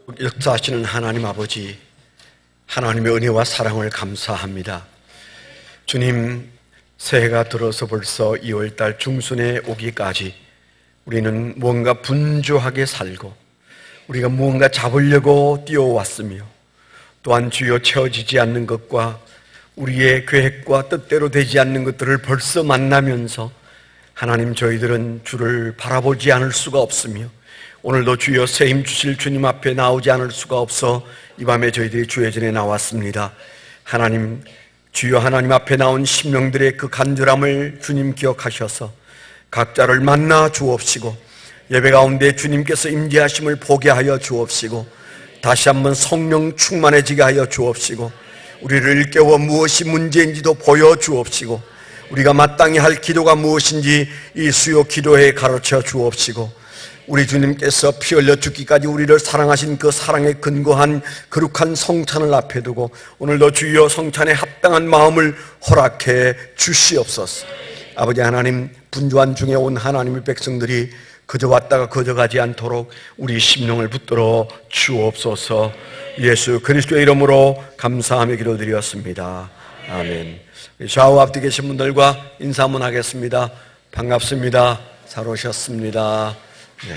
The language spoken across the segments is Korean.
역사하시는 하나님 아버지, 하나님의 은혜와 사랑을 감사합니다. 주님, 새해가 들어서 벌써 2월달 중순에 오기까지 우리는 무언가 분주하게 살고 우리가 무언가 잡으려고 뛰어왔으며, 또한 주여 채워지지 않는 것과 우리의 계획과 뜻대로 되지 않는 것들을 벌써 만나면서 하나님, 저희들은 주를 바라보지 않을 수가 없으며 오늘도 주여 새 힘 주실 주님 앞에 나오지 않을 수가 없어 이 밤에 저희들이 주의 전에 나왔습니다. 하나님, 주여 하나님 앞에 나온 심령들의 그 간절함을 주님 기억하셔서 각자를 만나 주옵시고, 예배 가운데 주님께서 임재하심을 보게 하여 주옵시고, 다시 한번 성령 충만해지게 하여 주옵시고, 우리를 일깨워 무엇이 문제인지도 보여 주옵시고, 우리가 마땅히 할 기도가 무엇인지 이 수요 기도에 가르쳐 주옵시고, 우리 주님께서 피 흘려 죽기까지 우리를 사랑하신 그 사랑에 근거한 거룩한 성찬을 앞에 두고 오늘도 주여 성찬에 합당한 마음을 허락해 주시옵소서. 아버지 하나님, 분주한 중에 온 하나님의 백성들이 그저 왔다가 그저 가지 않도록 우리 심령을 붙들어 주옵소서. 예수 그리스도의 이름으로 감사하며 기도드렸습니다. 아멘. 좌우 앞뒤 계신 분들과 인사 한번 하겠습니다. 반갑습니다. 잘 오셨습니다. 네.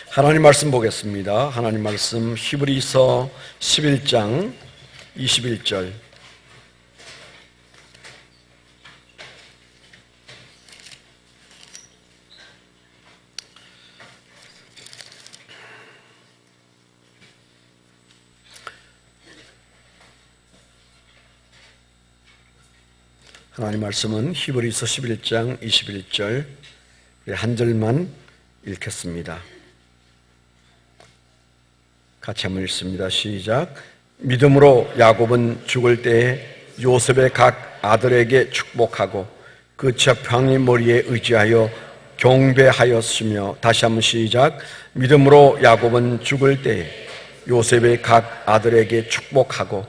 하나님 말씀 보겠습니다. 하나님 말씀 히브리서 11장 21절. 하나님 말씀은 히브리서 11장 21절 한 절만 읽겠습니다. 같이 한번 읽습니다. 시작. 믿음으로 야곱은 죽을 때에 요셉의 각 아들에게 축복하고 그 지팡이 머리에 의지하여 경배하였으며, 다시 한번 시작. 믿음으로 야곱은 죽을 때에 요셉의 각 아들에게 축복하고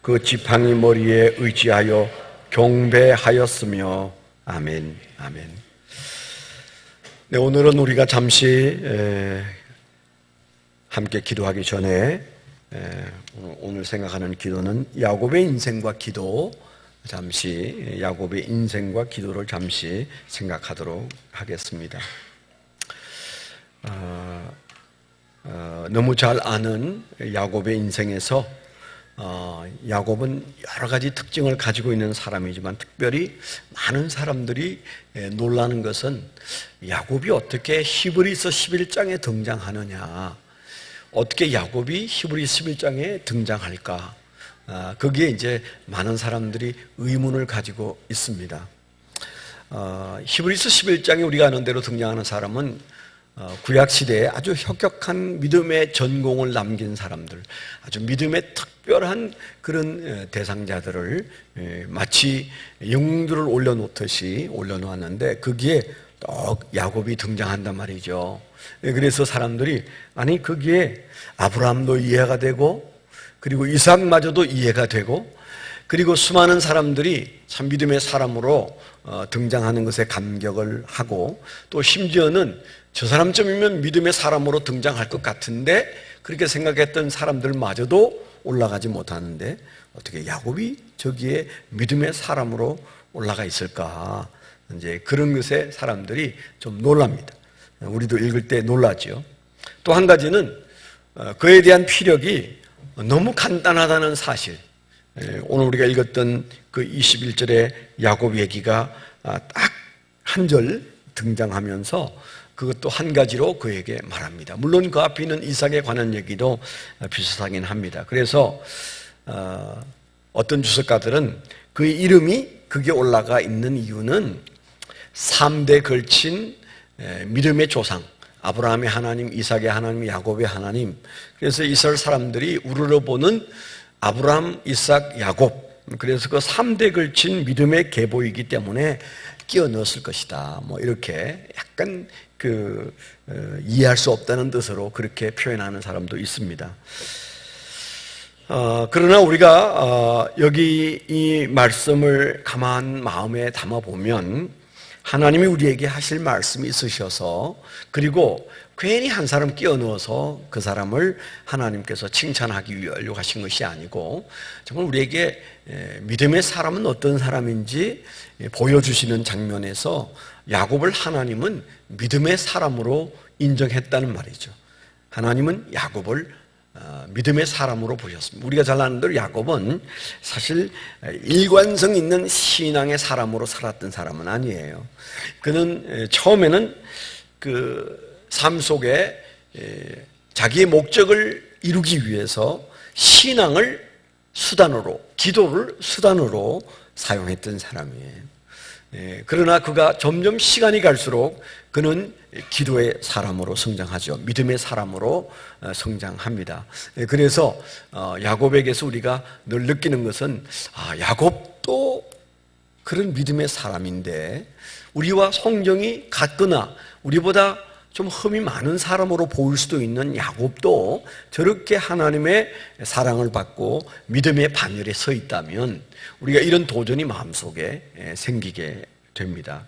그 지팡이 머리에 의지하여 경배하였으며. 아멘. 아멘. 네, 오늘은 우리가 잠시 함께 기도하기 전에 오늘 생각하는 기도는 야곱의 인생과 기도, 잠시 야곱의 인생과 기도를 잠시 생각하도록 하겠습니다. 너무 잘 아는 야곱의 인생에서 야곱은 여러 가지 특징을 가지고 있는 사람이지만 특별히 많은 사람들이 놀라는 것은 야곱이 어떻게 히브리서 11장에 등장하느냐, 어떻게 야곱이 히브리서 11장에 등장할까, 거기에 이제 많은 사람들이 의문을 가지고 있습니다. 히브리서 11장에 우리가 아는 대로 등장하는 사람은 구약시대에 아주 혁혁한 믿음의 전공을 남긴 사람들, 아주 믿음의 특별한 그런 대상자들을 마치 영웅들을 올려놓듯이 올려놓았는데 거기에 또 야곱이 등장한단 말이죠. 그래서 사람들이 아니 거기에 아브라함도 이해가 되고 그리고 이삭마저도 이해가 되고 그리고 수많은 사람들이 참 믿음의 사람으로 등장하는 것에 감격을 하고 또 심지어는 저 사람쯤이면 믿음의 사람으로 등장할 것 같은데 그렇게 생각했던 사람들마저도 올라가지 못하는데 어떻게 야곱이 저기에 믿음의 사람으로 올라가 있을까? 이제 그런 것에 사람들이 좀 놀랍니다. 우리도 읽을 때 놀라죠. 또 한 가지는 그에 대한 피력이 너무 간단하다는 사실. 오늘 우리가 읽었던 그 21절의 야곱 얘기가 딱 한 절 등장하면서 그것도 한 가지로 그에게 말합니다. 물론 그 앞에 있는 이삭에 관한 얘기도 비슷하긴 합니다. 그래서 어떤 주석가들은 그의 이름이 그게 올라가 있는 이유는 3대 걸친 믿음의 조상, 아브라함의 하나님, 이삭의 하나님, 야곱의 하나님. 그래서 이스라엘 사람들이 우러러보는 아브라함, 이삭, 야곱, 그래서 그 3대 걸친 믿음의 계보이기 때문에 끼워 넣었을 것이다. 뭐 이렇게 약간 이해할 수 없다는 뜻으로 그렇게 표현하는 사람도 있습니다. 그러나 우리가 여기 이 말씀을 가만 마음에 담아보면 하나님이 우리에게 하실 말씀이 있으셔서, 그리고 괜히 한 사람 끼워 넣어서 그 사람을 하나님께서 칭찬하기 위해 하신 것이 아니고 정말 우리에게 믿음의 사람은 어떤 사람인지 보여주시는 장면에서 야곱을 하나님은 믿음의 사람으로 인정했다는 말이죠. 하나님은 야곱을 믿음의 사람으로 보셨습니다. 우리가 잘 아는 대로 야곱은 사실 일관성 있는 신앙의 사람으로 살았던 사람은 아니에요. 그는 처음에는 그 삶 속에 자기의 목적을 이루기 위해서 신앙을 수단으로, 기도를 수단으로 사용했던 사람이에요. 그러나 그가 점점 시간이 갈수록 그는 기도의 사람으로 성장하죠. 믿음의 사람으로 성장합니다. 그래서 야곱에게서 우리가 늘 느끼는 것은 야곱도 그런 믿음의 사람인데 우리와 성정이 같거나 우리보다 좀 흠이 많은 사람으로 보일 수도 있는 야곱도 저렇게 하나님의 사랑을 받고 믿음의 반열에 서 있다면 우리가 이런 도전이 마음속에 생기게 됩니다.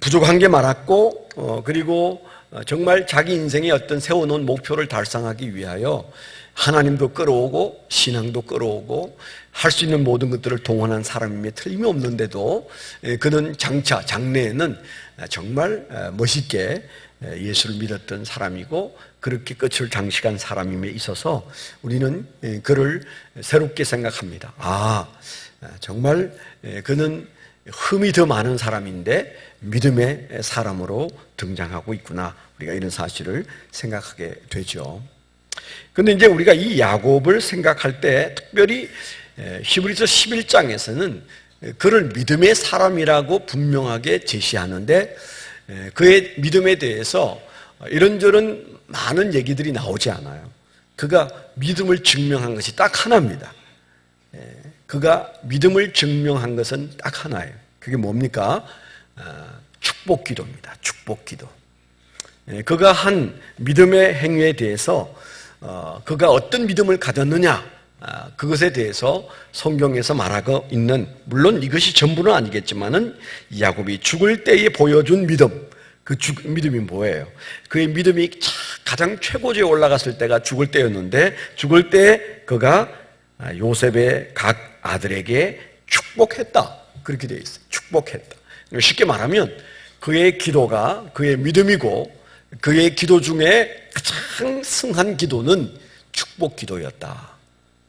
부족한 게 많았고 그리고 정말 자기 인생의 어떤 세워놓은 목표를 달성하기 위하여 하나님도 끌어오고 신앙도 끌어오고 할 수 있는 모든 것들을 동원한 사람임에 틀림이 없는데도 그는 장래에는 정말 멋있게 예수를 믿었던 사람이고 그렇게 끝을 장식한 사람임에 있어서 우리는 그를 새롭게 생각합니다. 정말 그는 흠이 더 많은 사람인데 믿음의 사람으로 등장하고 있구나. 우리가 이런 사실을 생각하게 되죠. 그런데 이제 우리가 이 야곱을 생각할 때 특별히 히브리서 11장에서는 그를 믿음의 사람이라고 분명하게 제시하는데 그의 믿음에 대해서 이런저런 많은 얘기들이 나오지 않아요. 그가 믿음을 증명한 것이 딱 하나입니다. 그가 믿음을 증명한 것은 딱 하나예요. 그게 뭡니까? 축복기도입니다. 축복기도. 그가 한 믿음의 행위에 대해서 그가 어떤 믿음을 가졌느냐 그것에 대해서 성경에서 말하고 있는, 물론 이것이 전부는 아니겠지만은 야곱이 죽을 때에 보여준 믿음, 그 믿음이 뭐예요? 그의 믿음이 가장 최고조에 올라갔을 때가 죽을 때였는데 죽을 때 그가 요셉의 각 아들에게 축복했다. 그렇게 되어 있어요. 축복했다. 쉽게 말하면 그의 기도가 그의 믿음이고 그의 기도 중에 가장 승한 기도는 축복 기도였다.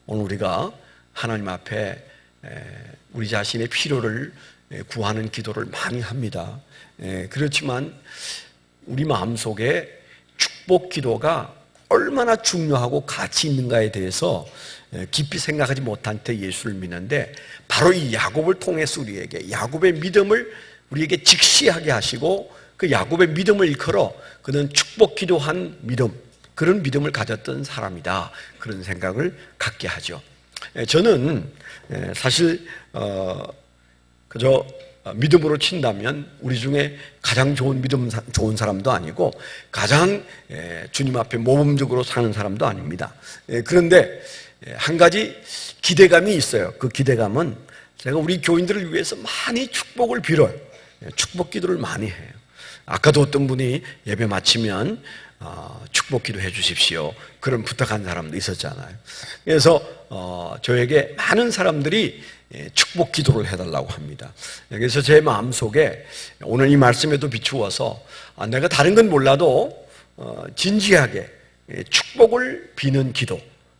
오늘 우리가 하나님 앞에 우리 자신의 필요를 구하는 기도를 많이 합니다. 그렇지만 우리 마음속에 축복 기도가 얼마나 중요하고 가치 있는가에 대해서 깊이 생각하지 못한 채 예수를 믿는데 바로 이 야곱을 통해서 우리에게 야곱의 믿음을 우리에게 직시하게 하시고 그 야곱의 믿음을 일컬어 그는 축복 기도한 믿음, 그런 믿음을 가졌던 사람이다. 그런 생각을 갖게 하죠. 저는 사실 그저 믿음으로 친다면 우리 중에 가장 좋은 믿음 좋은 사람도 아니고 가장 주님 앞에 모범적으로 사는 사람도 아닙니다. 그런데 한 가지 기대감이 있어요. 그 기대감은 제가 우리 교인들을 위해서 많이 축복을 빌어요. 축복 기도를 많이 해요. 아까도 어떤 분이 예배 마치면 축복 기도해 주십시오. 그런 부탁한 사람도 있었잖아요. 그래서 저에게 많은 사람들이 축복 기도를 해달라고 합니다. 그래서 제 마음속에 오늘 이 말씀에도 비추어서 내가 다른 건 몰라도 진지하게 축복을 비는 기도,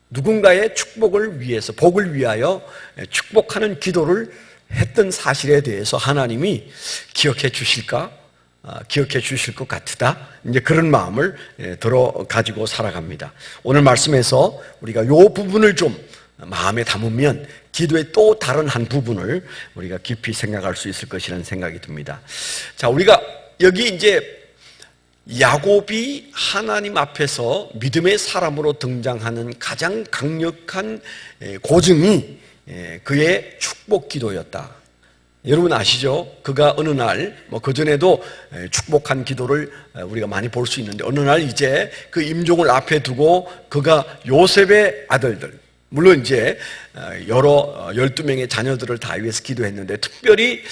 누군가의 축복을 위해서, 복을 위하여 축복하는 기도를 했던 사실에 대해서 하나님이 기억해 주실까? 기억해 주실 것 같으다. 이제 그런 마음을 들어 가지고 살아갑니다. 오늘 말씀에서 우리가 이 부분을 좀 마음에 담으면 기도의 또 다른 한 부분을 우리가 깊이 생각할 수 있을 것이라는 생각이 듭니다. 자, 우리가 여기 이제 야곱이 하나님 앞에서 믿음의 사람으로 등장하는 가장 강력한 고증이 그의 축복 기도였다. 여러분 아시죠? 그가 어느 날, 그전에도 축복한 기도를 우리가 많이 볼 수 있는데, 어느 날 이제 그 임종을 앞에 두고 그가 요셉의 아들들, 물론 이제 여러 12명의 자녀들을 다 위해서 기도했는데, 특별히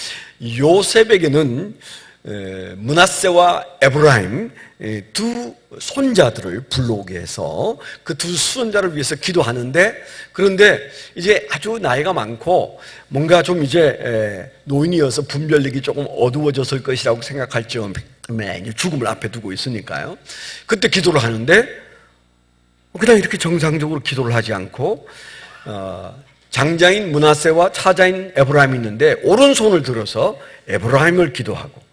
요셉에게는 므낫세와 에브라임 두 손자들을 불러오게 해서 그 두 손자를 위해서 기도하는데, 그런데 이제 아주 나이가 많고 뭔가 좀 이제 노인이어서 분별력이 조금 어두워졌을 것이라고 생각할 즈음에 죽음을 앞에 두고 있으니까요. 그때 기도를 하는데 그냥 이렇게 정상적으로 기도를 하지 않고 장자인 므낫세와 차자인 에브라임이 있는데 오른손을 들어서 에브라임을 기도하고,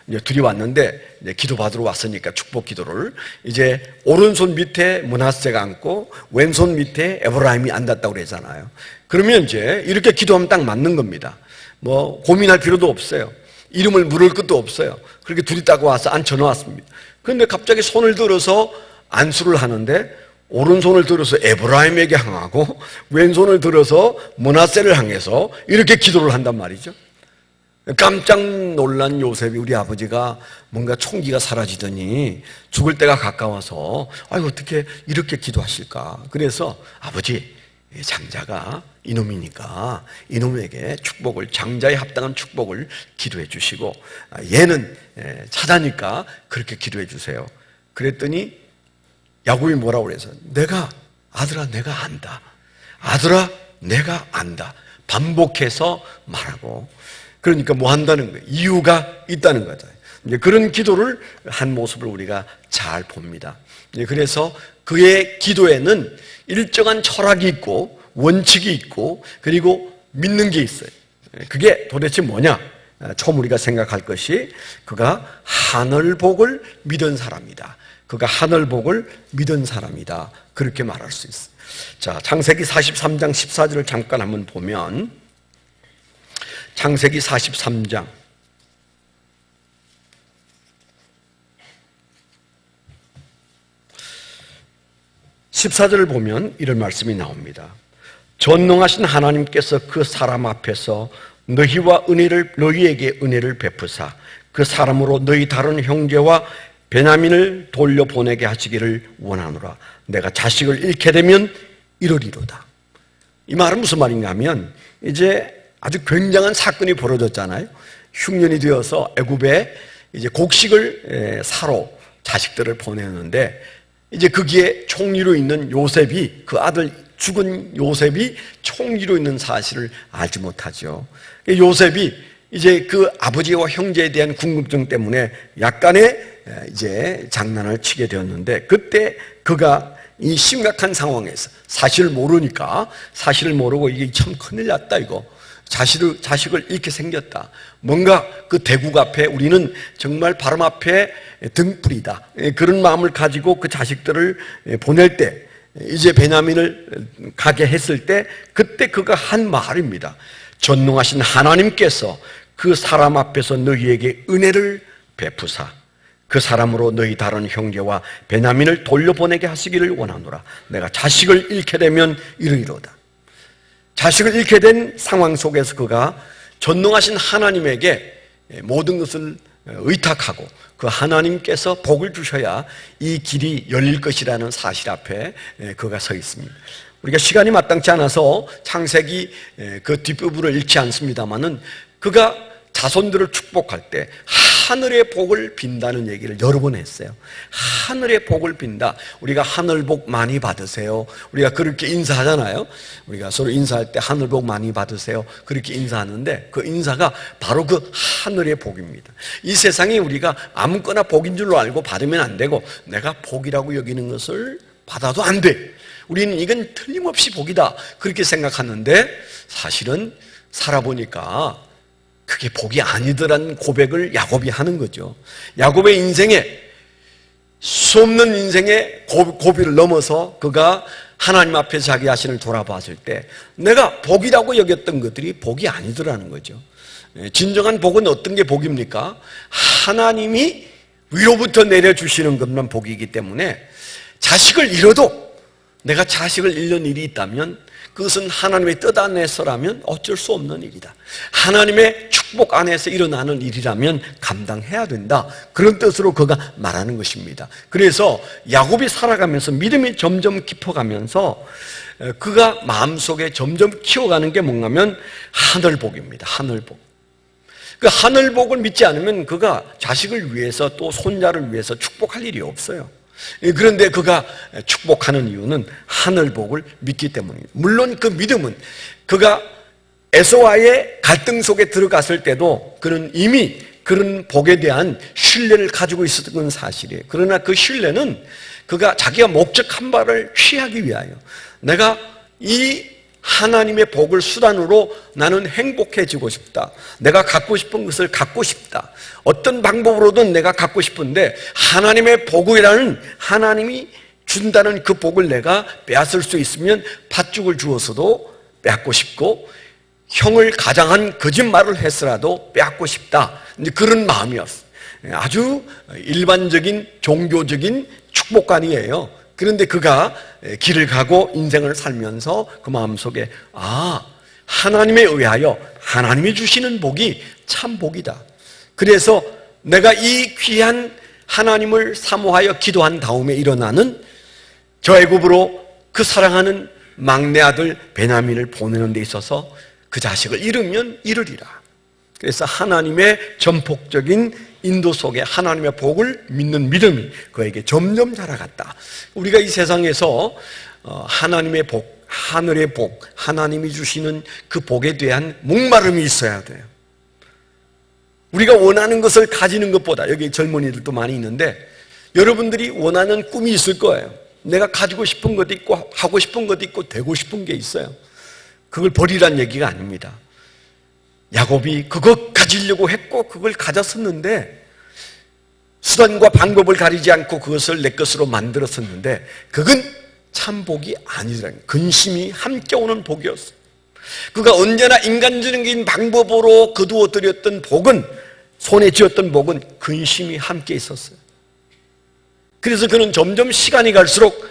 이제 둘이 왔는데 이제 기도 받으러 왔으니까 축복 기도를 이제 오른손 밑에 므낫세가 앉고 왼손 밑에 에브라임이 앉았다고 그러잖아요. 그러면 이제 이렇게 기도하면 딱 맞는 겁니다. 뭐 고민할 필요도 없어요. 이름을 물을 것도 없어요. 그렇게 둘이 딱 와서 앉혀놓았습니다. 그런데 갑자기 손을 들어서 안수를 하는데 오른손을 들어서 에브라임에게 향하고 왼손을 들어서 므낫세를 향해서 이렇게 기도를 한단 말이죠. 깜짝 놀란 요셉이, 우리 아버지가 뭔가 총기가 사라지더니 죽을 때가 가까워서 어떻게 이렇게 기도하실까. 그래서 아버지, 장자가 이놈이니까 이놈에게 축복을, 장자에 합당한 축복을 기도해 주시고 얘는 차자니까 그렇게 기도해 주세요. 그랬더니 야곱이 뭐라고 그래서 아들아 내가 안다. 아들아 내가 안다. 반복해서 말하고, 그러니까 뭐 한다는 거예요. 이유가 있다는 거죠. 그런 기도를 한 모습을 우리가 잘 봅니다. 그래서 그의 기도에는 일정한 철학이 있고 원칙이 있고 그리고 믿는 게 있어요. 그게 도대체 뭐냐? 처음 우리가 생각할 것이 그가 하늘복을 믿은 사람이다. 그가 하늘복을 믿은 사람이다. 그렇게 말할 수 있어요. 자, 창세기 43장 14절을 잠깐 한번 보면, 창세기 43장 14절을 보면 이런 말씀이 나옵니다. 전능하신 하나님께서 그 사람 앞에서 너희에게 은혜를 베푸사 그 사람으로 너희 다른 형제와 베냐민을 돌려보내게 하시기를 원하노라. 내가 자식을 잃게 되면 이러리로다. 이 말은 무슨 말인가 하면, 이제 아주 굉장한 사건이 벌어졌잖아요. 흉년이 되어서 애굽에 이제 곡식을 사러 자식들을 보내는데, 이제 거기에 총리로 있는 요셉이, 그 아들 죽은 요셉이 총리로 있는 사실을 알지 못하죠. 요셉이 이제 그 아버지와 형제에 대한 궁금증 때문에 약간의 이제 장난을 치게 되었는데, 그때 그가 이 심각한 상황에서 사실을 모르니까, 사실을 모르고 이게 참 큰일 났다, 이거. 자식을 잃게 생겼다. 뭔가 그 대국 앞에 우리는 정말 바람 앞에 등불이다. 그런 마음을 가지고 그 자식들을 보낼 때, 이제 베냐민을 가게 했을 때, 그때 그가 한 말입니다. 전능하신 하나님께서 그 사람 앞에서 너희에게 은혜를 베푸사 그 사람으로 너희 다른 형제와 베냐민을 돌려보내게 하시기를 원하노라. 내가 자식을 잃게 되면 이르리로다. 자식을 잃게 된 상황 속에서 그가 전능하신 하나님에게 모든 것을 의탁하고 그 하나님께서 복을 주셔야 이 길이 열릴 것이라는 사실 앞에 그가 서 있습니다. 우리가 시간이 마땅치 않아서 창세기 그 뒷부분을 읽지 않습니다만은, 그가 자손들을 축복할 때 하늘의 복을 빈다는 얘기를 여러 번 했어요. 하늘의 복을 빈다. 우리가 하늘 복 많이 받으세요. 우리가 그렇게 인사하잖아요. 우리가 서로 인사할 때 하늘 복 많이 받으세요. 그렇게 인사하는데, 그 인사가 바로 그 하늘의 복입니다. 이 세상이 우리가 아무거나 복인 줄로 알고 받으면 안 되고, 내가 복이라고 여기는 것을 받아도 안 돼. 우리는 이건 틀림없이 복이다. 그렇게 생각하는데, 사실은 살아보니까 그게 복이 아니더라는 고백을 야곱이 하는 거죠. 야곱의 인생에, 수없는 인생의 고비를 넘어서 그가 하나님 앞에 자기 자신을 돌아봤을 때 내가 복이라고 여겼던 것들이 복이 아니더라는 거죠. 진정한 복은 어떤 게 복입니까? 하나님이 위로부터 내려주시는 것만 복이기 때문에, 자식을 잃어도 내가 자식을 잃는 일이 있다면 그것은 하나님의 뜻 안에서라면 어쩔 수 없는 일이다. 하나님의 축복 안에서 일어나는 일이라면 감당해야 된다. 그런 뜻으로 그가 말하는 것입니다. 그래서 야곱이 살아가면서 믿음이 점점 깊어가면서 그가 마음속에 점점 키워가는 게 뭔가 하면 하늘복입니다. 하늘복. 그 하늘복을 믿지 않으면 그가 자식을 위해서 또 손자를 위해서 축복할 일이 없어요. 그런데 그가 축복하는 이유는 하늘복을 믿기 때문입니다. 물론 그 믿음은 그가 에서와의 갈등 속에 들어갔을 때도 그는 이미 그런 복에 대한 신뢰를 가지고 있었던 건 사실이에요. 그러나 그 신뢰는 그가 자기가 목적한 바를 취하기 위하여 내가 이 하나님의 복을 수단으로 나는 행복해지고 싶다. 내가 갖고 싶은 것을 갖고 싶다. 어떤 방법으로든 내가 갖고 싶은데 하나님의 복이라는 하나님이 준다는 그 복을 내가 빼앗을 수 있으면 팥죽을 주어서도 빼앗고 싶고 형을 가장한 거짓말을 했으라도 빼앗고 싶다. 그런 마음이었어요. 아주 일반적인 종교적인 축복관이에요. 그런데 그가 길을 가고 인생을 살면서 그 마음속에 하나님에 의하여 하나님이 주시는 복이 참 복이다. 그래서 내가 이 귀한 하나님을 사모하여 기도한 다음에 일어나는 저 애굽으로 그 사랑하는 막내 아들 베냐민을 보내는 데 있어서 그 자식을 잃으면 잃으리라. 그래서 하나님의 전폭적인 인도 속에 하나님의 복을 믿는 믿음이 그에게 점점 자라갔다. 우리가 이 세상에서 하나님의 복, 하늘의 복, 하나님이 주시는 그 복에 대한 목마름이 있어야 돼요. 우리가 원하는 것을 가지는 것보다, 여기 젊은이들도 많이 있는데 여러분들이 원하는 꿈이 있을 거예요. 내가 가지고 싶은 것도 있고 하고 싶은 것도 있고 되고 싶은 게 있어요. 그걸 버리란 얘기가 아닙니다. 야곱이 그것 가지려고 했고 그걸 가졌었는데 수단과 방법을 가리지 않고 그것을 내 것으로 만들었었는데 그건 참 복이 아니더라고요. 근심이 함께 오는 복이었어요. 그가 언제나 인간적인 방법으로 거두어들였던 복은, 손에 쥐었던 복은 근심이 함께 있었어요. 그래서 그는 점점 시간이 갈수록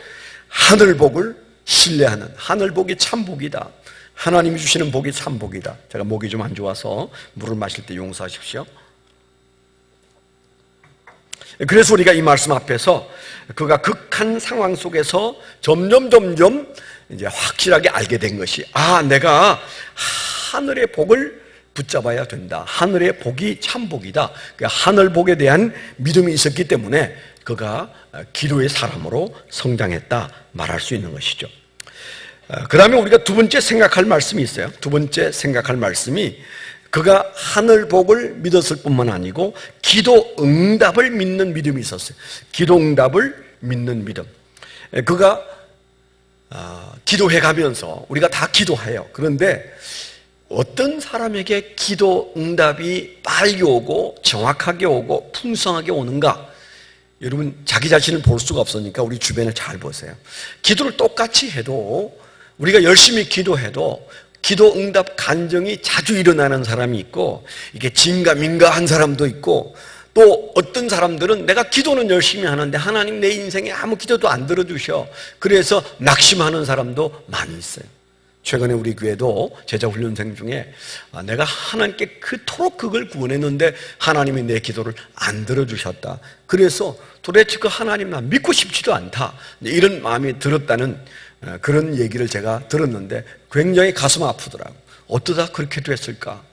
하늘복을 신뢰하는, 하늘복이 참 복이다, 하나님이 주시는 복이 참 복이다. 제가 목이 좀 안 좋아서 물을 마실 때 용서하십시오. 그래서 우리가 이 말씀 앞에서 그가 극한 상황 속에서 점점 이제 확실하게 알게 된 것이, 내가 하늘의 복을 붙잡아야 된다. 하늘의 복이 참 복이다. 하늘 복에 대한 믿음이 있었기 때문에 그가 기도의 사람으로 성장했다 말할 수 있는 것이죠. 그 다음에 우리가 두 번째 생각할 말씀이 있어요. 두 번째 생각할 말씀이 그가 하늘 복을 믿었을 뿐만 아니고 기도 응답을 믿는 믿음이 있었어요. 기도 응답을 믿는 믿음. 그가 기도해 가면서, 우리가 다 기도해요. 그런데 어떤 사람에게 기도 응답이 빨리 오고 정확하게 오고 풍성하게 오는가? 여러분 자기 자신을 볼 수가 없으니까 우리 주변을 잘 보세요. 기도를 똑같이 해도, 우리가 열심히 기도해도 기도 응답 간증이 자주 일어나는 사람이 있고, 이게 진가민가한 사람도 있고, 또 어떤 사람들은 내가 기도는 열심히 하는데 하나님 내 인생에 아무 기도도 안 들어주셔. 그래서 낙심하는 사람도 많이 있어요. 최근에 우리 교회도 제자훈련생 중에 내가 하나님께 그토록 그걸 구원했는데 하나님이 내 기도를 안 들어주셨다. 그래서 도대체 그 하나님 나 믿고 싶지도 않다. 이런 마음이 들었다는 그런 얘기를 제가 들었는데 굉장히 가슴 아프더라고요. 어쩌다 그렇게 됐을까?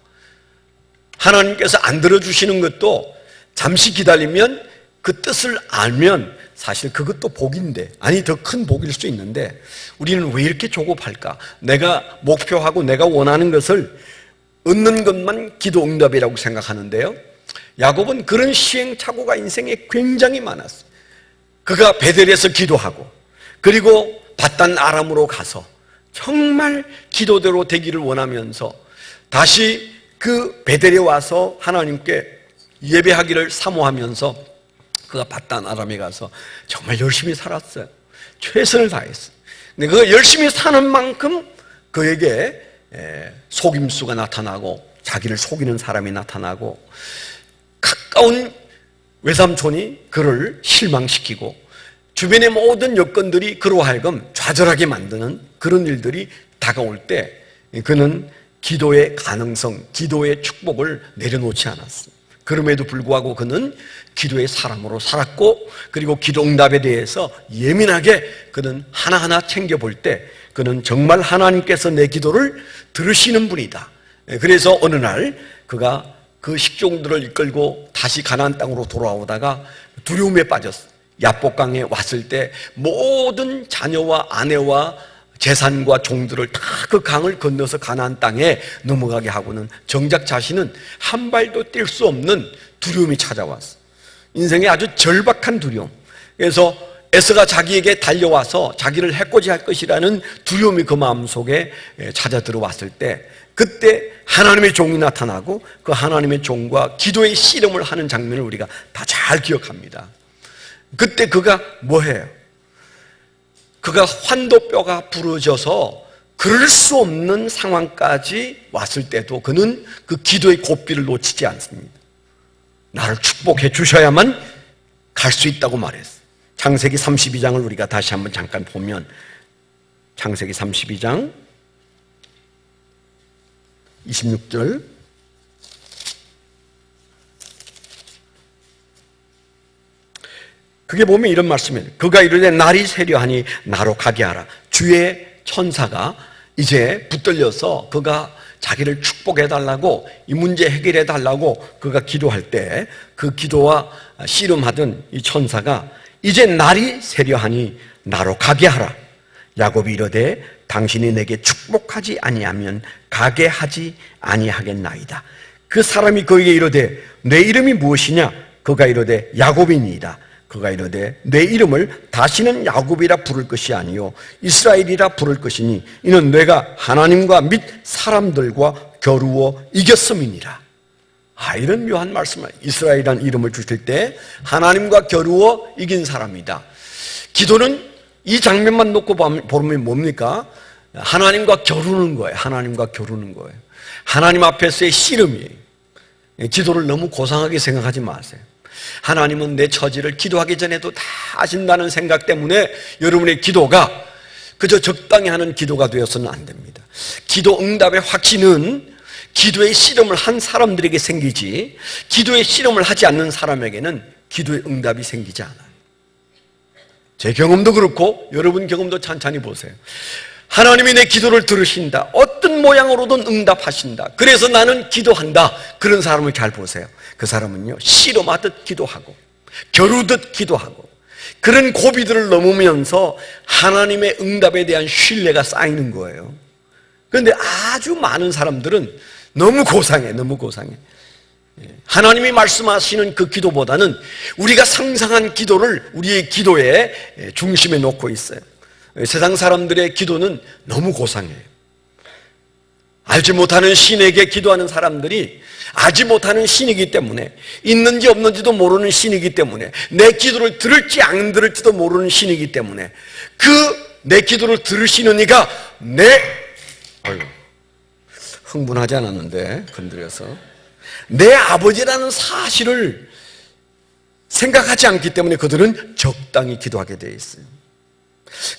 하나님께서 안 들어주시는 것도 잠시 기다리면 그 뜻을 알면 사실 그것도 복인데, 아니 더 큰 복일 수 있는데 우리는 왜 이렇게 조급할까? 내가 목표하고 내가 원하는 것을 얻는 것만 기도 응답이라고 생각하는데요, 야곱은 그런 시행착오가 인생에 굉장히 많았어요. 그가 베델에서 기도하고 그리고 밧단 아람으로 가서 정말 기도대로 되기를 원하면서 다시 그 베델에 와서 하나님께 예배하기를 사모하면서 그가 밧단 아람에 가서 정말 열심히 살았어요. 최선을 다했어요. 근데 그가 열심히 사는 만큼 그에게 속임수가 나타나고 자기를 속이는 사람이 나타나고 가까운 외삼촌이 그를 실망시키고 주변의 모든 여건들이 그로 하여금 좌절하게 만드는 그런 일들이 다가올 때 그는 기도의 가능성, 기도의 축복을 내려놓지 않았습니다. 그럼에도 불구하고 그는 기도의 사람으로 살았고, 그리고 기도 응답에 대해서 예민하게 그는 하나하나 챙겨볼 때 그는 정말 하나님께서 내 기도를 들으시는 분이다. 그래서 어느 날 그가 그 식종들을 이끌고 다시 가나안 땅으로 돌아오다가 두려움에 빠졌어. 야복강에 왔을 때 모든 자녀와 아내와 재산과 종들을 다 그 강을 건너서 가나안 땅에 넘어가게 하고는 정작 자신은 한 발도 뛸 수 없는 두려움이 찾아왔어. 인생의 아주 절박한 두려움. 그래서 에서가 자기에게 달려와서 자기를 해코지할 것이라는 두려움이 그 마음속에 찾아 들어왔을 때, 그때 하나님의 종이 나타나고 그 하나님의 종과 기도의 씨름을 하는 장면을 우리가 다 잘 기억합니다. 그때 그가 뭐해요? 그가 환도뼈가 부러져서 그럴 수 없는 상황까지 왔을 때도 그는 그 기도의 고삐를 놓치지 않습니다. 나를 축복해 주셔야만 갈 수 있다고 말했어요. 창세기 32장을 우리가 다시 한번 잠깐 보면, 창세기 32장 26절, 그게 보면 이런 말씀이에요. 그가 이르되 날이 새려하니 나로 가게 하라. 주의 천사가 이제 붙들려서 그가 자기를 축복해달라고, 이 문제 해결해달라고 그가 기도할 때 그 기도와 씨름하던 이 천사가 이제 날이 새려하니 나로 가게 하라. 야곱이 이르되 당신이 내게 축복하지 아니하면 가게 하지 아니하겠나이다. 그 사람이 그에게 이르되 내 이름이 무엇이냐? 그가 이르되 야곱이니이다. 그가 이르되 내 이름을 다시는 야곱이라 부를 것이 아니요 이스라엘이라 부를 것이니 이는 내가 하나님과 및 사람들과 겨루어 이겼음이니라. 이런 묘한 말씀을, 이스라엘이라는 이름을 주실 때 하나님과 겨루어 이긴 사람이다. 기도는 이 장면만 놓고 보면 뭡니까? 하나님과 겨루는 거예요. 하나님과 겨루는 거예요. 하나님 앞에서의 씨름이에요. 기도를 너무 고상하게 생각하지 마세요. 하나님은 내 처지를 기도하기 전에도 다 아신다는 생각 때문에 여러분의 기도가 그저 적당히 하는 기도가 되어서는 안 됩니다. 기도 응답의 확신은 기도의 씨름을 한 사람들에게 생기지, 기도의 씨름을 하지 않는 사람에게는 기도의 응답이 생기지 않아요. 제 경험도 그렇고 여러분 경험도 찬찬히 보세요. 하나님이 내 기도를 들으신다. 어떤 모양으로든 응답하신다. 그래서 나는 기도한다. 그런 사람을 잘 보세요. 그 사람은요, 씨름하듯 기도하고 겨루듯 기도하고 그런 고비들을 넘으면서 하나님의 응답에 대한 신뢰가 쌓이는 거예요. 그런데 아주 많은 사람들은 너무 고상해. 하나님이 말씀하시는 그 기도보다는 우리가 상상한 기도를 우리의 기도의 중심에 놓고 있어요. 세상 사람들의 기도는 너무 고상해요. 알지 못하는 신에게 기도하는 사람들이 알지 못하는 신이기 때문에, 있는지 없는지도 모르는 신이기 때문에, 내 기도를 들을지 안 들을지도 모르는 신이기 때문에 내 기도를 들으시는 이가 흥분하지 않았는데 건드려서 내 아버지라는 사실을 생각하지 않기 때문에 그들은 적당히 기도하게 되어 있어요.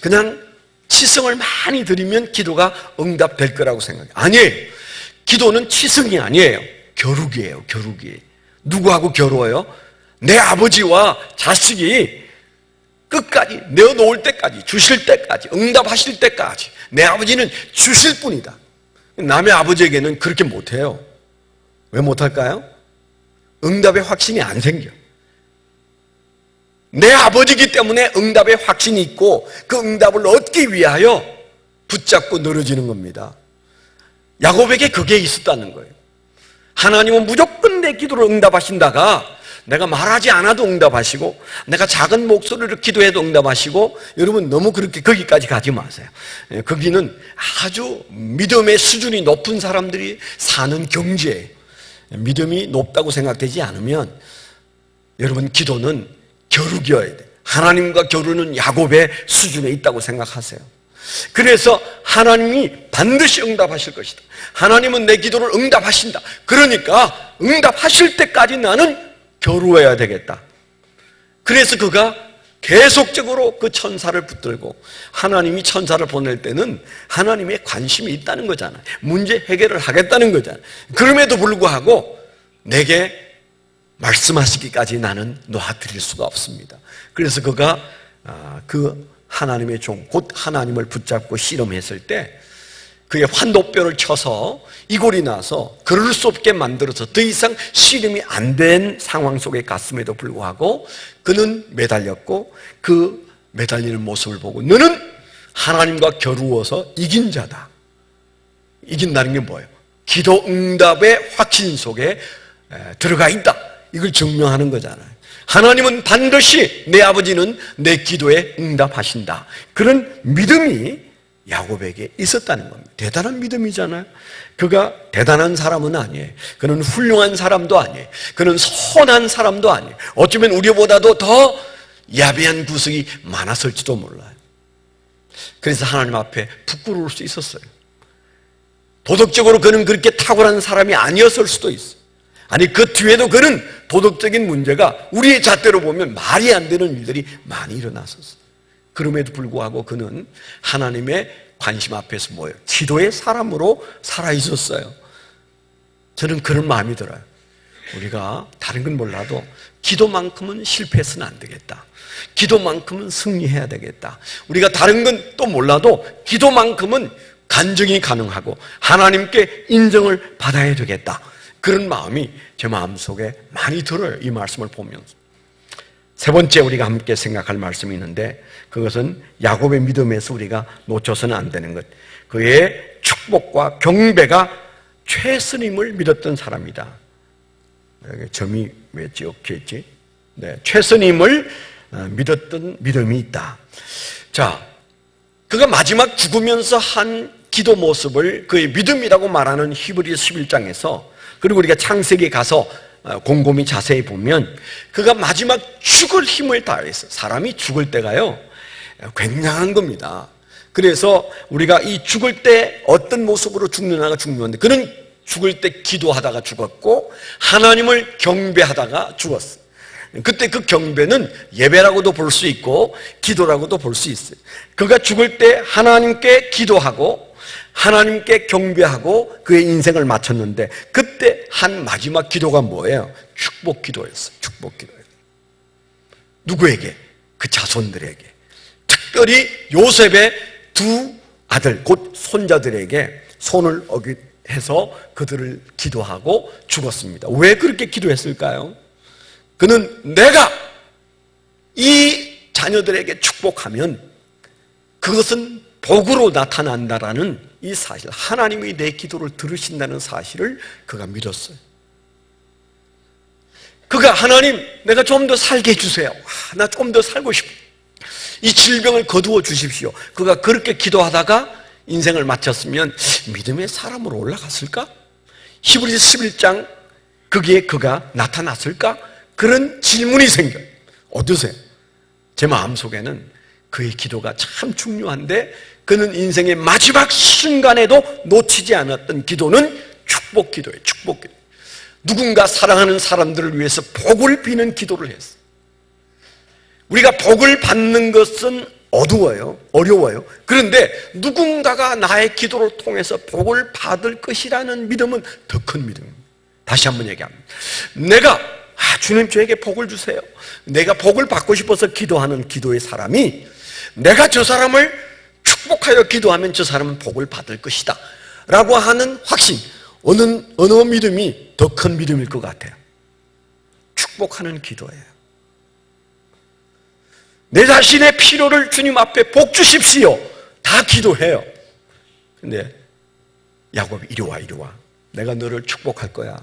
그냥 치성을 많이 드리면 기도가 응답될 거라고 생각해요. 아니에요. 기도는 치성이 아니에요. 겨루기예요. 겨루기. 누구하고 겨루어요? 내 아버지와 자식이 끝까지 내어놓을 때까지, 주실 때까지, 응답하실 때까지. 내 아버지는 주실 뿐이다. 남의 아버지에게는 그렇게 못해요. 왜 못할까요? 응답의 확신이 안 생겨. 내 아버지이기 때문에 응답의 확신이 있고 그 응답을 얻기 위하여 붙잡고 늘어지는 겁니다. 야곱에게 그게 있었다는 거예요. 하나님은 무조건 내 기도를 응답하신다가 내가 말하지 않아도 응답하시고 내가 작은 목소리로 기도해도 응답하시고, 여러분 너무 그렇게 거기까지 가지 마세요. 거기는 아주 믿음의 수준이 높은 사람들이 사는 경지예요. 믿음이 높다고 생각되지 않으면 여러분 기도는 겨루기여야 돼. 하나님과 겨루는 야곱의 수준에 있다고 생각하세요. 그래서 하나님이 반드시 응답하실 것이다. 하나님은 내 기도를 응답하신다. 그러니까 응답하실 때까지 나는 겨루어야 되겠다. 그래서 그가 계속적으로 그 천사를 붙들고, 하나님이 천사를 보낼 때는 하나님의 관심이 있다는 거잖아요. 문제 해결을 하겠다는 거잖아요. 그럼에도 불구하고 내게 말씀하시기까지 나는 놔드릴 수가 없습니다. 그래서 그가 그 하나님의 종, 곧 하나님을 붙잡고 씨름했을 때 그의 환도뼈를 쳐서 이골이 나서 걸을 수 없게 만들어서 더 이상 씨름이 안 된 상황 속에 갔음에도 불구하고 그는 매달렸고 그 매달리는 모습을 보고 너는 하나님과 겨루어서 이긴 자다. 이긴다는 게 뭐예요? 기도 응답의 확신 속에 들어가 있다. 이걸 증명하는 거잖아요. 하나님은 반드시 내 아버지는 내 기도에 응답하신다. 그런 믿음이 야곱에게 있었다는 겁니다. 대단한 믿음이잖아요. 그가 대단한 사람은 아니에요. 그는 훌륭한 사람도 아니에요. 그는 선한 사람도 아니에요. 어쩌면 우리보다도 더 야비한 구석이 많았을지도 몰라요. 그래서 하나님 앞에 부끄러울 수 있었어요. 도덕적으로 그는 그렇게 탁월한 사람이 아니었을 수도 있어요. 아니 그 뒤에도 그는 도덕적인 문제가 우리의 잣대로 보면 말이 안 되는 일들이 많이 일어났었어요. 그럼에도 불구하고 그는 하나님의 관심 앞에서 뭐예요? 기도의 사람으로 살아있었어요. 저는 그런 마음이 들어요. 우리가 다른 건 몰라도 기도만큼은 실패해서는 안 되겠다. 기도만큼은 승리해야 되겠다. 우리가 다른 건 또 몰라도 기도만큼은 간증이 가능하고 하나님께 인정을 받아야 되겠다. 그런 마음이 제 마음속에 많이 들어요. 이 말씀을 보면서. 세 번째 우리가 함께 생각할 말씀이 있는데 그것은 야곱의 믿음에서 우리가 놓쳐서는 안 되는 것. 그의 축복과 경배가 최스님을 믿었던 사람이다. 여기 점이 왜 찍혀 있지? 네, 최스님을 믿었던 믿음이 있다. 자, 그가 마지막 죽으면서 한 기도 모습을 그의 믿음이라고 말하는 히브리서 11장에서 그리고 우리가 창세기에 가서 곰곰이 자세히 보면 그가 마지막 죽을 힘을 다해서 사람이 죽을 때가요 굉장한 겁니다. 그래서 우리가 이 죽을 때 어떤 모습으로 죽느냐가 중요한데 그는 죽을 때 기도하다가 죽었고 하나님을 경배하다가 죽었어요. 그때 그 경배는 예배라고도 볼 수 있고 기도라고도 볼 수 있어요. 그가 죽을 때 하나님께 기도하고 하나님께 경배하고 그의 인생을 마쳤는데 그때 한 마지막 기도가 뭐예요? 축복 기도였어요. 축복 기도예요. 누구에게? 그 자손들에게. 특별히 요셉의 두 아들 곧 손자들에게 손을 해서 그들을 기도하고 죽었습니다. 왜 그렇게 기도했을까요? 그는 내가 이 자녀들에게 축복하면 그것은 복으로 나타난다라는 이 사실, 하나님이 내 기도를 들으신다는 사실을 그가 믿었어요. 그가 하나님 내가 좀 더 살게 해주세요. 나 좀 더 살고 싶어. 이 질병을 거두어 주십시오. 그가 그렇게 기도하다가 인생을 마쳤으면 믿음의 사람으로 올라갔을까? 히브리서 11장 거기에 그가 나타났을까? 그런 질문이 생겨요. 어떠세요? 제 마음속에는 그의 기도가 참 중요한데 그는 인생의 마지막 순간에도 놓치지 않았던 기도는 축복 기도예요. 축복 기도. 누군가 사랑하는 사람들을 위해서 복을 비는 기도를 했어요. 우리가 복을 받는 것은 어려워요. 그런데 누군가가 나의 기도를 통해서 복을 받을 것이라는 믿음은 더 큰 믿음입니다. 다시 한번 얘기합니다. 내가 주님 저에게 복을 주세요. 내가 복을 받고 싶어서 기도하는 기도의 사람이 내가 저 사람을 축복하여 기도하면 저 사람은 복을 받을 것이다 라고 하는 확신, 어느 믿음이 더 큰 믿음일 것 같아요? 축복하는 기도예요. 내 자신의 필요를 주님 앞에 복 주십시오. 다 기도해요. 근데 야곱이 이리 와. 내가 너를 축복할 거야.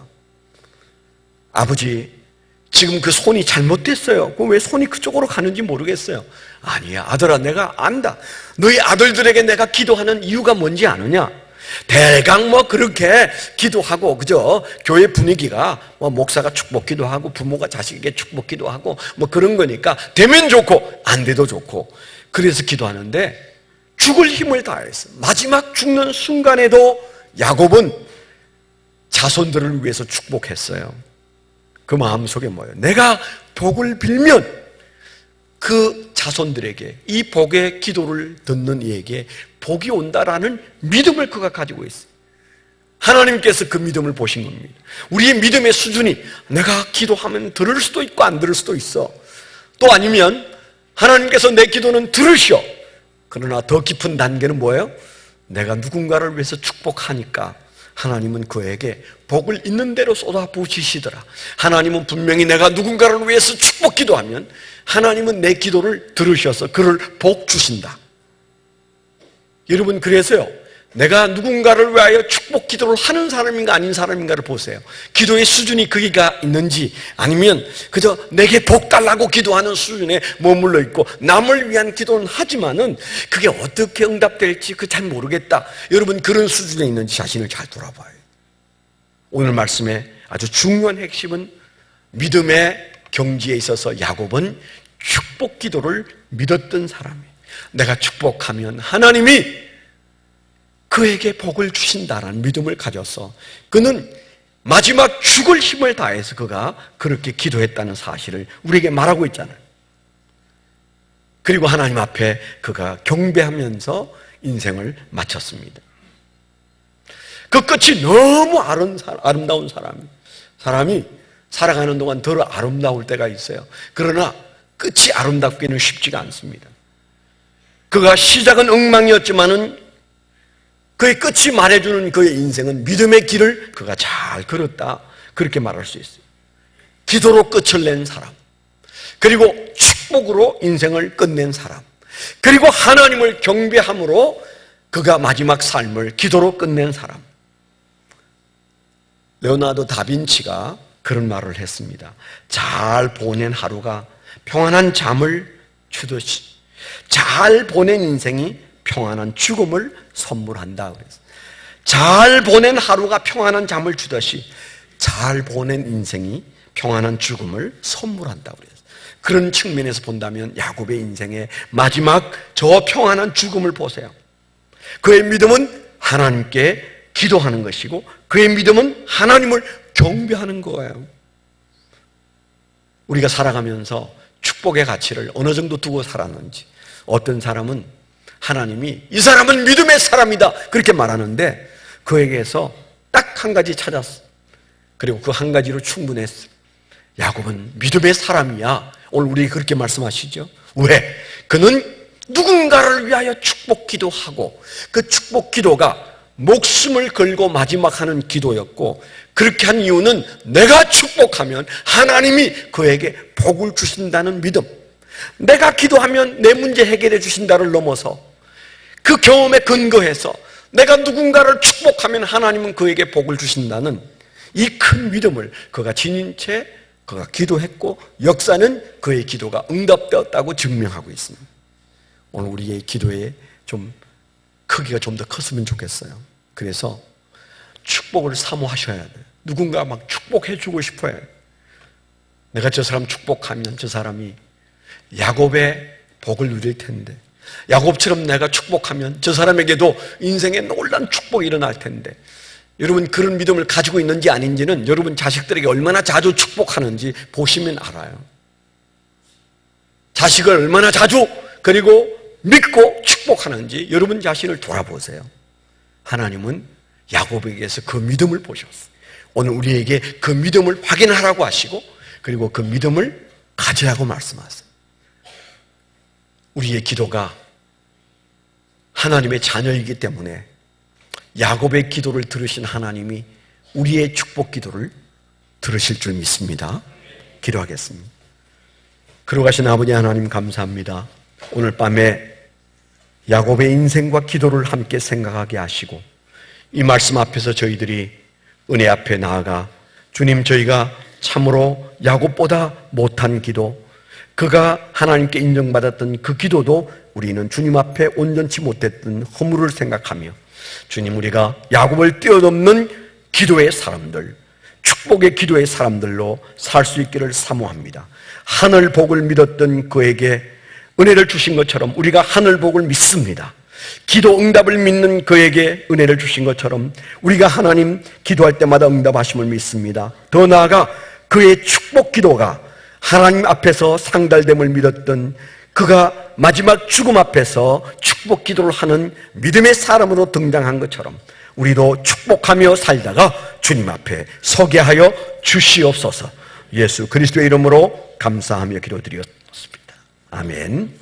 아버지, 지금 그 손이 잘못됐어요. 그럼 왜 손이 그쪽으로 가는지 모르겠어요. 아니야, 아들아, 내가 안다. 너희 아들들에게 내가 기도하는 이유가 뭔지 아느냐? 대강 그렇게 기도하고, 그죠? 교회 분위기가 목사가 축복 기도하고 부모가 자식에게 축복 기도하고 그런 거니까 되면 좋고 안 돼도 좋고 그래서 기도하는데 죽을 힘을 다해서 마지막 죽는 순간에도 야곱은 자손들을 위해서 축복했어요. 그 마음속에 뭐예요? 내가 복을 빌면 그 자손들에게 이 복의 기도를 듣는 이에게 복이 온다라는 믿음을 그가 가지고 있어요. 하나님께서 그 믿음을 보신 겁니다. 우리의 믿음의 수준이 내가 기도하면 들을 수도 있고 안 들을 수도 있어. 또 아니면 하나님께서 내 기도는 들으셔. 그러나 더 깊은 단계는 뭐예요? 내가 누군가를 위해서 축복하니까 하나님은 그에게 복을 있는 대로 쏟아부으시더라. 하나님은 분명히 내가 누군가를 위해서 축복 기도하면 하나님은 내 기도를 들으셔서 그를 복 주신다. 여러분, 그래서요, 내가 누군가를 위하여 축복 기도를 하는 사람인가 아닌 사람인가를 보세요. 기도의 수준이 거기가 있는지, 아니면 그저 내게 복 달라고 기도하는 수준에 머물러 있고 남을 위한 기도는 하지만은 그게 어떻게 응답될지 잘 모르겠다, 여러분, 그런 수준에 있는지 자신을 잘 돌아봐요. 오늘 말씀의 아주 중요한 핵심은 믿음의 경지에 있어서 야곱은 축복 기도를 믿었던 사람이에요. 내가 축복하면 하나님이 그에게 복을 주신다라는 믿음을 가져서 그는 마지막 죽을 힘을 다해서 그가 그렇게 기도했다는 사실을 우리에게 말하고 있잖아요. 그리고 하나님 앞에 그가 경배하면서 인생을 마쳤습니다. 그 끝이 너무 아름다운 사람이 살아가는 동안 더 아름다울 때가 있어요. 그러나 끝이 아름답기는 쉽지가 않습니다. 그가 시작은 엉망이었지만은 그의 끝이 말해주는 그의 인생은 믿음의 길을 그가 잘 걸었다, 그렇게 말할 수 있어요. 기도로 끝을 낸 사람, 그리고 축복으로 인생을 끝낸 사람, 그리고 하나님을 경배함으로 그가 마지막 삶을 기도로 끝낸 사람. 레오나르도 다빈치가 그런 말을 했습니다. 잘 보낸 하루가 평안한 잠을 주듯이 잘 보낸 인생이 평안한 죽음을 선물한다 그랬어요. 잘 보낸 하루가 평안한 잠을 주듯이 잘 보낸 인생이 평안한 죽음을 선물한다 그랬어요. 그런 측면에서 본다면 야곱의 인생의 마지막 저 평안한 죽음을 보세요. 그의 믿음은 하나님께 기도하는 것이고 그의 믿음은 하나님을 경배하는 거예요. 우리가 살아가면서 축복의 가치를 어느 정도 두고 살았는지, 어떤 사람은 하나님이 이 사람은 믿음의 사람이다 그렇게 말하는데 그에게서 딱 한 가지 찾았어. 그리고 그 한 가지로 충분했어. 야곱은 믿음의 사람이야. 오늘 우리 그렇게 말씀하시죠. 왜? 그는 누군가를 위하여 축복 기도하고 그 축복 기도가 목숨을 걸고 마지막 하는 기도였고, 그렇게 한 이유는 내가 축복하면 하나님이 그에게 복을 주신다는 믿음, 내가 기도하면 내 문제 해결해 주신다를 넘어서 그 경험에 근거해서 내가 누군가를 축복하면 하나님은 그에게 복을 주신다는 이 큰 믿음을 그가 지닌 채 그가 기도했고, 역사는 그의 기도가 응답되었다고 증명하고 있습니다. 오늘 우리의 기도의 크기가 좀 더 컸으면 좋겠어요. 그래서 축복을 사모하셔야 돼요. 누군가 막 축복해 주고 싶어요. 내가 저 사람 축복하면 저 사람이 야곱의 복을 누릴 텐데, 야곱처럼 내가 축복하면 저 사람에게도 인생에 놀라운 축복이 일어날 텐데, 여러분 그런 믿음을 가지고 있는지 아닌지는 여러분 자식들에게 얼마나 자주 축복하는지 보시면 알아요. 자식을 얼마나 자주 그리고 믿고 축복하는지 여러분 자신을 돌아보세요. 하나님은 야곱에게서 그 믿음을 보셨어요. 오늘 우리에게 그 믿음을 확인하라고 하시고, 그리고 그 믿음을 가지라고 말씀하세요. 우리의 기도가 하나님의 자녀이기 때문에 야곱의 기도를 들으신 하나님이 우리의 축복 기도를 들으실 줄 믿습니다. 기도하겠습니다. 걸어가신 아버지 하나님 감사합니다. 오늘 밤에 야곱의 인생과 기도를 함께 생각하게 하시고, 이 말씀 앞에서 저희들이 은혜 앞에 나아가 주님, 저희가 참으로 야곱보다 못한 기도, 그가 하나님께 인정받았던 그 기도도 우리는 주님 앞에 온전치 못했던 허물을 생각하며, 주님, 우리가 야곱을 뛰어넘는 기도의 사람들, 축복의 기도의 사람들로 살 수 있기를 사모합니다. 하늘 복을 믿었던 그에게 은혜를 주신 것처럼 우리가 하늘 복을 믿습니다. 기도 응답을 믿는 그에게 은혜를 주신 것처럼 우리가 하나님 기도할 때마다 응답하심을 믿습니다. 더 나아가 그의 축복 기도가 하나님 앞에서 상달됨을 믿었던 그가 마지막 죽음 앞에서 축복 기도를 하는 믿음의 사람으로 등장한 것처럼 우리도 축복하며 살다가 주님 앞에 서게 하여 주시옵소서. 예수 그리스도의 이름으로 감사하며 기도드렸습니다. 아멘.